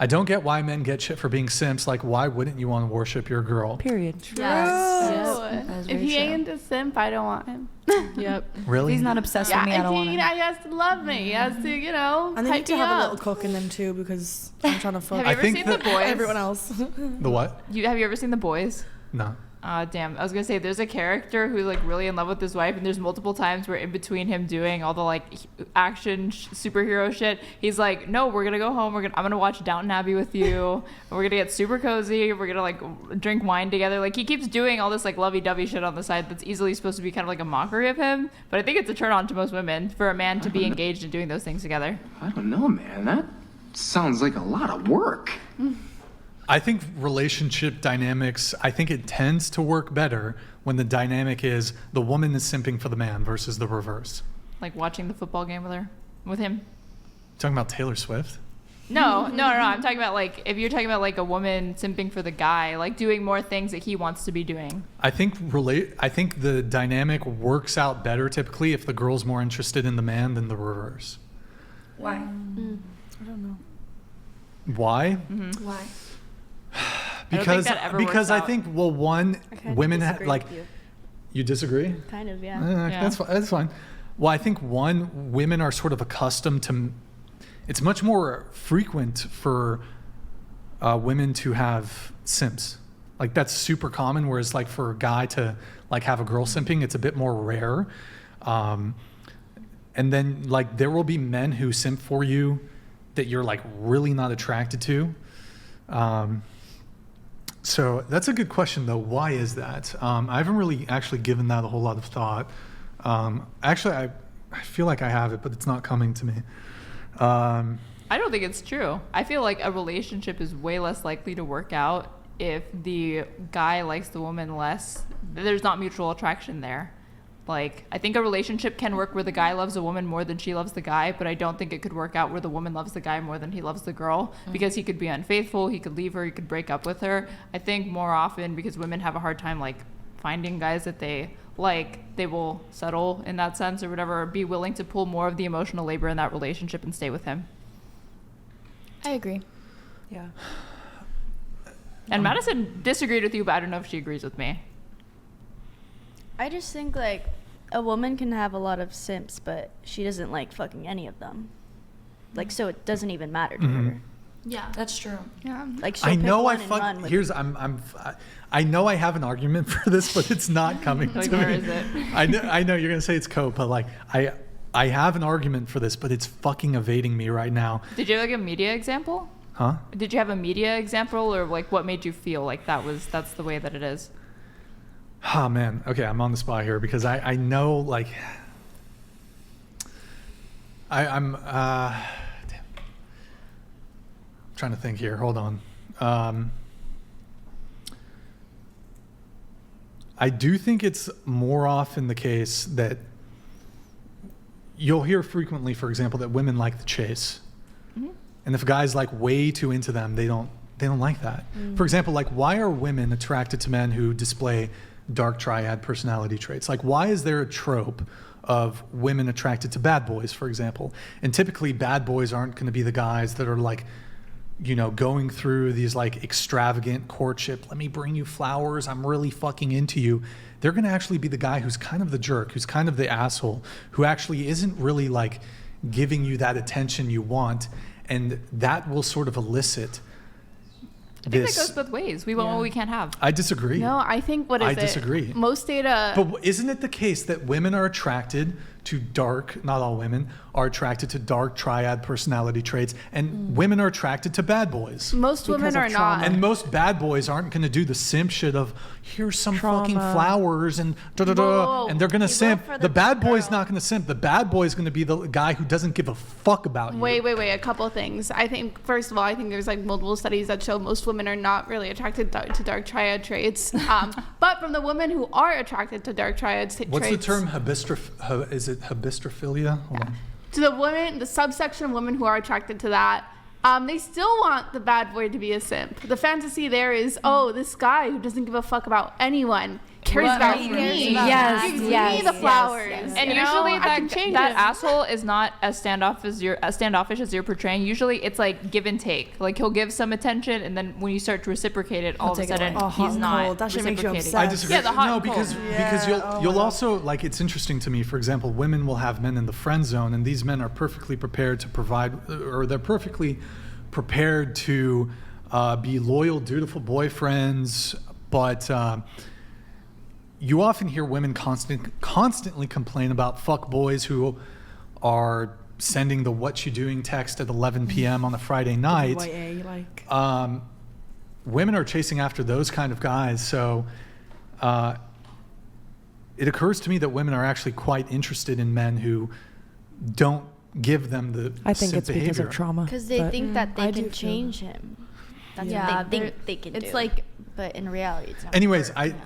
I don't get why men get shit for being simps. Like, why wouldn't you want to worship your girl? Period. Yes. If he ain't a simp, I don't want him. Yep. Really? He's not obsessed with me. I don't want he him. has to love me. He has to, And they hype need to me have a up. little cook in them too, because I'm trying to fuck Have you ever seen The Boys? everyone else. The what? Have you ever seen The Boys? No. Damn. I was gonna say there's a character who's like really in love with his wife, and there's multiple times where in between him doing all the like action superhero shit, he's like, "No, we're gonna go home. I'm gonna watch Downton Abbey with you. And we're gonna get super cozy. We're gonna like drink wine together." Like he keeps doing all this like lovey-dovey shit on the side that's easily supposed to be kind of like a mockery of him. But I think it's a turn on to most women for a man to be engaged in doing those things together. I don't know, man. That sounds like a lot of work. I think relationship dynamics, I think it tends to work better when the dynamic is the woman is simping for the man versus the reverse. Like watching the football game with him. Talking about Taylor Swift? No. I'm talking about like if you're talking about like a woman simping for the guy, like doing more things that he wants to be doing. I think the dynamic works out better typically if the girl's more interested in the man than the reverse. Why? I don't know. Why? Mm-hmm. Why? Because I think women disagree like with you. You disagree? Kind of, yeah. Yeah. That's fine. Well, I think women are sort of accustomed to. It's much more frequent for women to have simps. Like that's super common. Whereas like for a guy to like have a girl simping, it's a bit more rare. And then like there will be men who simp for you that you're like really not attracted to. So that's a good question, though. Why is that? I haven't really actually given that a whole lot of thought. Actually, I feel like I have it, but it's not coming to me. I don't think it's true. I feel like a relationship is way less likely to work out if the guy likes the woman less. There's not mutual attraction there. Like, I think a relationship can work where the guy loves a woman more than she loves the guy, but I don't think it could work out where the woman loves the guy more than he loves the girl, because he could be unfaithful, he could leave her, he could break up with her. I think more often, because women have a hard time, like, finding guys that they like, they will settle in that sense or whatever, or be willing to pull more of the emotional labor in that relationship and stay with him. I agree. Yeah. And Madison disagreed with you, but I don't know if she agrees with me. I just think, like, a woman can have a lot of simps, but she doesn't like fucking any of them. Like, so it doesn't even matter to her. Yeah, that's true. Yeah. Like, she'll I pick know one and run with it. I know I have an argument for this, but it's not coming Like, to where me. is it? I know you're gonna say it's cope, but like I have an argument for this, but it's fucking evading me right now. Did you have like a media example? Huh? Did you have a media example, or like what made you feel like that's the way that it is? Oh man, okay, I'm on the spot here because I know like I'm trying to think here. Hold on. I do think it's more often the case that you'll hear frequently, for example, that women like the chase. Mm-hmm. And if a guy's like way too into them, they don't like that. For example, like why are women attracted to men who display dark triad personality traits? Like why is there a trope of women attracted to bad boys, for example? And typically bad boys aren't going to be the guys that are like, you know, going through these like extravagant courtship, let me bring you flowers, I'm really fucking into you. They're going to actually be the guy who's kind of the jerk, who's kind of the asshole, who actually isn't really like giving you that attention you want. And that will sort of elicit I think that goes both ways. We want what we can't have. I disagree. No, I think I disagree. Most data. But isn't it the case that women are attracted to dark, not all women, are attracted to dark triad personality traits, and women are attracted to bad boys? Most women are not. And most bad boys aren't going to do the simp shit of, here's some fucking flowers and da-da-da, and they're going to simp. The bad boy's not going to simp. The bad boy's going to be the guy who doesn't give a fuck about you. Wait. A couple of things. I think, first of all, there's like multiple studies that show most women are not really attracted to dark triad traits. But from the women who are attracted to dark triad traits. What's the term? Is it hybistrophilia? Hold on. To the women, the subsection of women who are attracted to that, they still want the bad boy to be a simp. The fantasy there is, oh, this guy who doesn't give a fuck about anyone, cares about He me. cares about Yes, Gives yes, me the yes, flowers. yes. And You know, usually I can change that him. asshole is not as standoffish as you're portraying. Usually it's like give and take. Like he'll give some attention, and then when you start to reciprocate it, all of a take it sudden away. Oh, hot he's and not cold. That shit makes you reciprocating. I obsessed. disagree. Yeah, the hot no, and because cold. because Yeah, you'll oh you'll my God. also like it's interesting to me. For example, women will have men in the friend zone, and these men are perfectly prepared to provide, or they're perfectly prepared to be loyal, dutiful boyfriends. But you often hear women constantly complain about fuck boys who are sending the "what you doing" text at 11 p.m. on a Friday night. YA, like. Women are chasing after those kind of guys. So it occurs to me that women are actually quite interested in men who don't give them the I think simp it's because behavior. of trauma. Because they but- think that I they do can feel change him. That's Yeah, what they they're- think they can it's do. like- but in reality, it's not. Anyways, work, I you know?